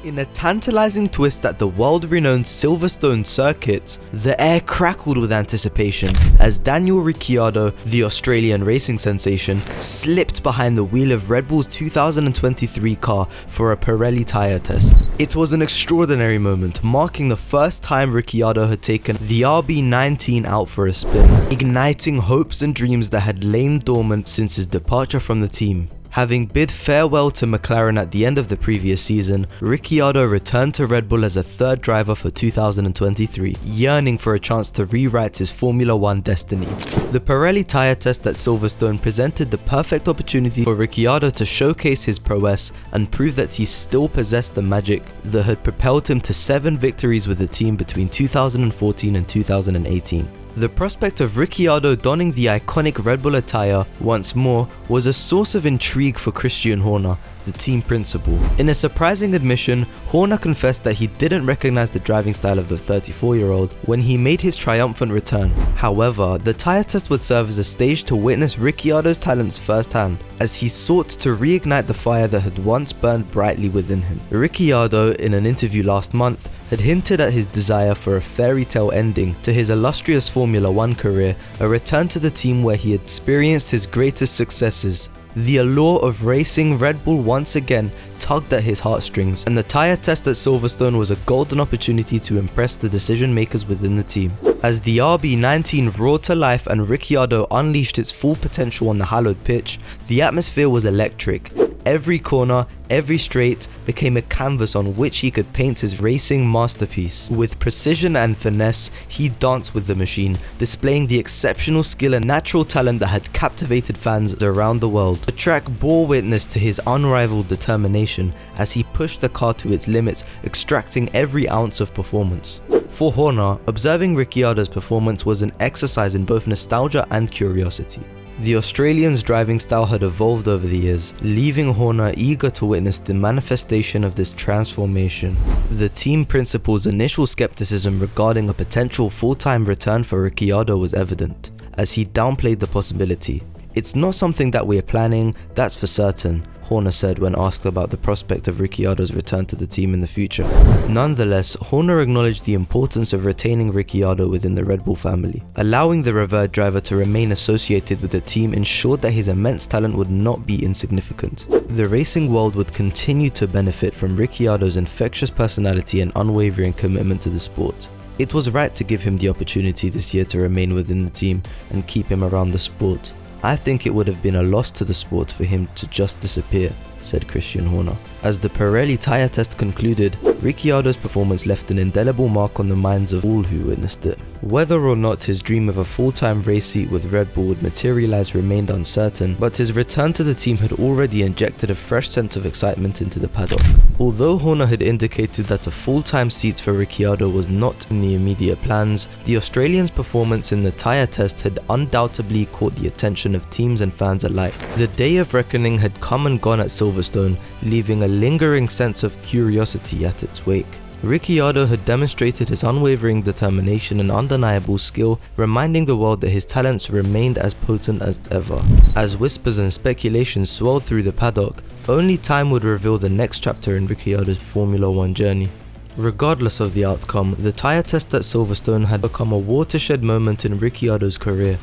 In a tantalizing twist at the world-renowned Silverstone circuit, the air crackled with anticipation as Daniel Ricciardo, the Australian racing sensation, slipped behind the wheel of Red Bull's 2023 car for a Pirelli tyre test. It was an extraordinary moment, marking the first time Ricciardo had taken the RB19 out for a spin, igniting hopes and dreams that had lain dormant since his departure from the team. Having bid farewell to McLaren at the end of the previous season, Ricciardo returned to Red Bull as a third driver for 2023, yearning for a chance to rewrite his Formula 1 destiny. The Pirelli tyre test at Silverstone presented the perfect opportunity for Ricciardo to showcase his prowess and prove that he still possessed the magic that had propelled him to 7 victories with the team between 2014 and 2018. The prospect of Ricciardo donning the iconic Red Bull attire once more was a source of intrigue for Christian Horner, the team principal. In a surprising admission, Horner confessed that he didn't recognize the driving style of the 34-year-old when he made his triumphant return. However, the tyre test would serve as a stage to witness Ricciardo's talents firsthand, as he sought to reignite the fire that had once burned brightly within him. Ricciardo, in an interview last month, had hinted at his desire for a fairy tale ending to his illustrious Formula 1 career, a return to the team where he had experienced his greatest successes. The allure of racing Red Bull once again tugged at his heartstrings, and the tyre test at Silverstone was a golden opportunity to impress the decision makers within the team. As the RB19 roared to life and Ricciardo unleashed its full potential on the hallowed pitch, the atmosphere was electric. Every corner, every straight became a canvas on which he could paint his racing masterpiece. With precision and finesse, he danced with the machine, displaying the exceptional skill and natural talent that had captivated fans around the world. The track bore witness to his unrivaled determination as he pushed the car to its limits, extracting every ounce of performance. For Horner, observing Ricciardo's performance was an exercise in both nostalgia and curiosity. The Australian's driving style had evolved over the years, leaving Horner eager to witness the manifestation of this transformation. The team principal's initial skepticism regarding a potential full-time return for Ricciardo was evident, as he downplayed the possibility. "It's not something that we're planning, that's for certain," Horner said when asked about the prospect of Ricciardo's return to the team in the future. Nonetheless, Horner acknowledged the importance of retaining Ricciardo within the Red Bull family. Allowing the revered driver to remain associated with the team ensured that his immense talent would not be insignificant. The racing world would continue to benefit from Ricciardo's infectious personality and unwavering commitment to the sport. It was right to give him the opportunity this year to remain within the team and keep him around the sport. "I think it would have been a loss to the sport for him to just disappear," said Christian Horner. As the Pirelli tyre test concluded, Ricciardo's performance left an indelible mark on the minds of all who witnessed it. Whether or not his dream of a full-time race seat with Red Bull would materialize remained uncertain, but his return to the team had already injected a fresh sense of excitement into the paddock. Although Horner had indicated that a full-time seat for Ricciardo was not in the immediate plans, the Australian's performance in the tyre test had undoubtedly caught the attention of teams and fans alike. The day of reckoning had come and gone at Silverstone, leaving a lingering sense of curiosity at its wake. Ricciardo had demonstrated his unwavering determination and undeniable skill, reminding the world that his talents remained as potent as ever. As whispers and speculation swirled through the paddock, only time would reveal the next chapter in Ricciardo's Formula 1 journey. Regardless of the outcome, the tyre test at Silverstone had become a watershed moment in Ricciardo's career.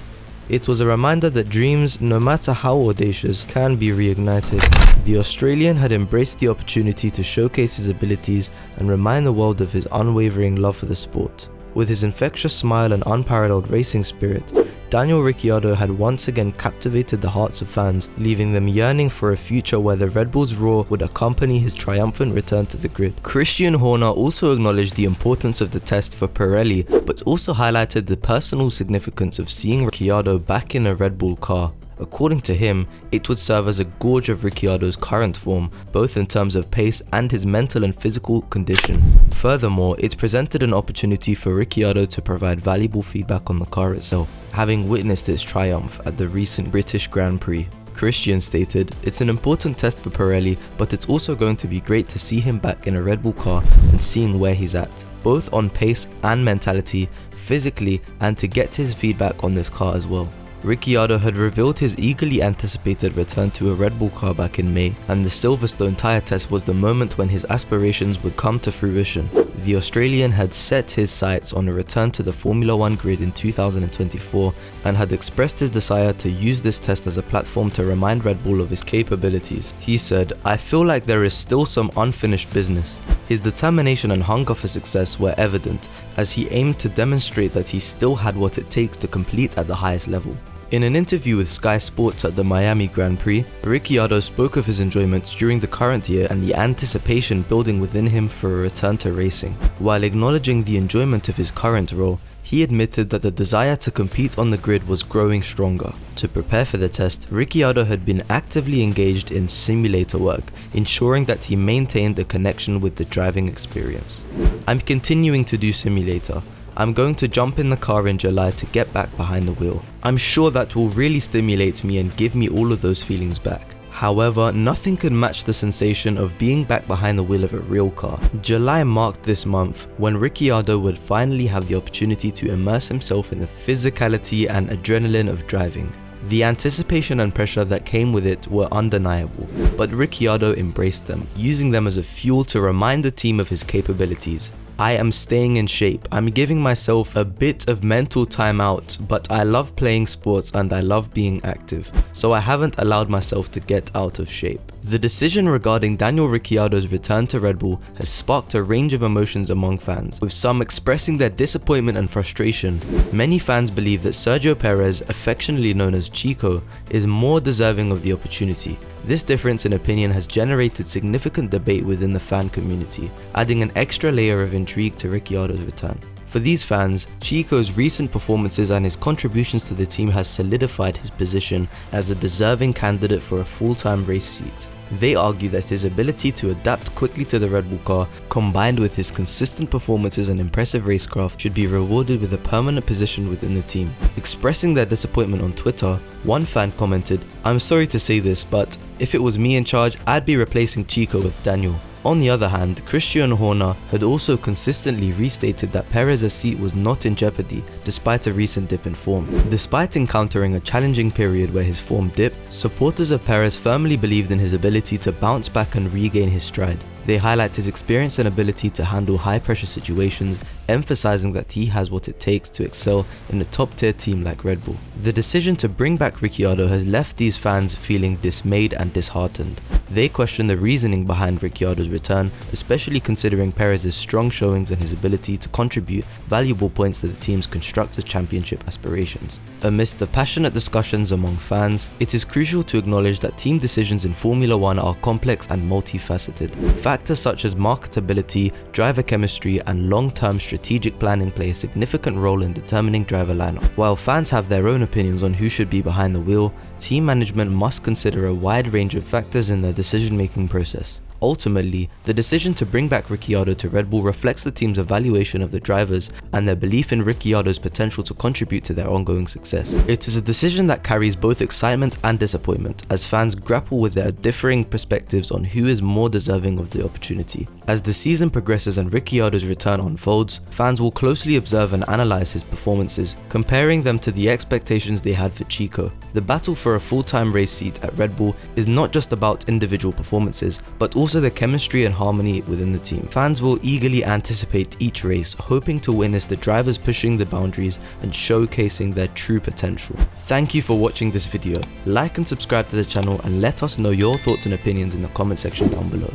It was a reminder that dreams, no matter how audacious, can be reignited. The Australian had embraced the opportunity to showcase his abilities and remind the world of his unwavering love for the sport. With his infectious smile and unparalleled racing spirit, Daniel Ricciardo had once again captivated the hearts of fans, leaving them yearning for a future where the Red Bull's roar would accompany his triumphant return to the grid. Christian Horner also acknowledged the importance of the test for Pirelli, but also highlighted the personal significance of seeing Ricciardo back in a Red Bull car. According to him, it would serve as a gauge of Ricciardo's current form, both in terms of pace and his mental and physical condition. Furthermore, it presented an opportunity for Ricciardo to provide valuable feedback on the car itself, having witnessed its triumph at the recent British Grand Prix. Christian stated, "It's an important test for Pirelli, but it's also going to be great to see him back in a Red Bull car and seeing where he's at, both on pace and mentality, physically, and to get his feedback on this car as well." Ricciardo had revealed his eagerly anticipated return to a Red Bull car back in May, and the Silverstone tyre test was the moment when his aspirations would come to fruition. The Australian had set his sights on a return to the Formula 1 grid in 2024 and had expressed his desire to use this test as a platform to remind Red Bull of his capabilities. He said, "I feel like there is still some unfinished business." His determination and hunger for success were evident as he aimed to demonstrate that he still had what it takes to compete at the highest level. In an interview with Sky Sports at the Miami Grand Prix, Ricciardo spoke of his enjoyments during the current year and the anticipation building within him for a return to racing. While acknowledging the enjoyment of his current role, he admitted that the desire to compete on the grid was growing stronger. To prepare for the test, Ricciardo had been actively engaged in simulator work, ensuring that he maintained a connection with the driving experience. "I'm continuing to do simulator. I'm going to jump in the car in July to get back behind the wheel. I'm sure that will really stimulate me and give me all of those feelings back." However, nothing could match the sensation of being back behind the wheel of a real car. July marked this month when Ricciardo would finally have the opportunity to immerse himself in the physicality and adrenaline of driving. The anticipation and pressure that came with it were undeniable, but Ricciardo embraced them, using them as a fuel to remind the team of his capabilities. "I am staying in shape. I'm giving myself a bit of mental time out, but I love playing sports and I love being active, so I haven't allowed myself to get out of shape." The decision regarding Daniel Ricciardo's return to Red Bull has sparked a range of emotions among fans, with some expressing their disappointment and frustration. Many fans believe that Sergio Perez, affectionately known as Chico, is more deserving of the opportunity. This difference in opinion has generated significant debate within the fan community, adding an extra layer of intrigue to Ricciardo's return. For these fans, Chico's recent performances and his contributions to the team has solidified his position as a deserving candidate for a full-time race seat. They argue that his ability to adapt quickly to the Red Bull car, combined with his consistent performances and impressive racecraft, should be rewarded with a permanent position within the team. Expressing their disappointment on Twitter, one fan commented, "I'm sorry to say this, but if it was me in charge, I'd be replacing Chico with Daniel." On the other hand, Christian Horner had also consistently restated that Perez's seat was not in jeopardy despite a recent dip in form. Despite encountering a challenging period where his form dipped, supporters of Perez firmly believed in his ability to bounce back and regain his stride. They highlight his experience and ability to handle high-pressure situations, emphasizing that he has what it takes to excel in a top-tier team like Red Bull. The decision to bring back Ricciardo has left these fans feeling dismayed and disheartened. They question the reasoning behind Ricciardo's return, especially considering Perez's strong showings and his ability to contribute valuable points to the team's Constructors' Championship aspirations. Amidst the passionate discussions among fans, it is crucial to acknowledge that team decisions in Formula 1 are complex and multifaceted. Factors such as marketability, driver chemistry, and long-term strategic planning play a significant role in determining driver lineup. While fans have their own opinions on who should be behind the wheel, team management must consider a wide range of factors in their decision-making process. Ultimately, the decision to bring back Ricciardo to Red Bull reflects the team's evaluation of the drivers and their belief in Ricciardo's potential to contribute to their ongoing success. It is a decision that carries both excitement and disappointment, as fans grapple with their differing perspectives on who is more deserving of the opportunity. As the season progresses and Ricciardo's return unfolds, fans will closely observe and analyze his performances, comparing them to the expectations they had for Chico. The battle for a full-time race seat at Red Bull is not just about individual performances, but also the chemistry and harmony within the team. Fans will eagerly anticipate each race, hoping to witness the drivers pushing the boundaries and showcasing their true potential. Thank you for watching this video. Like and subscribe to the channel and let us know your thoughts and opinions in the comment section down below.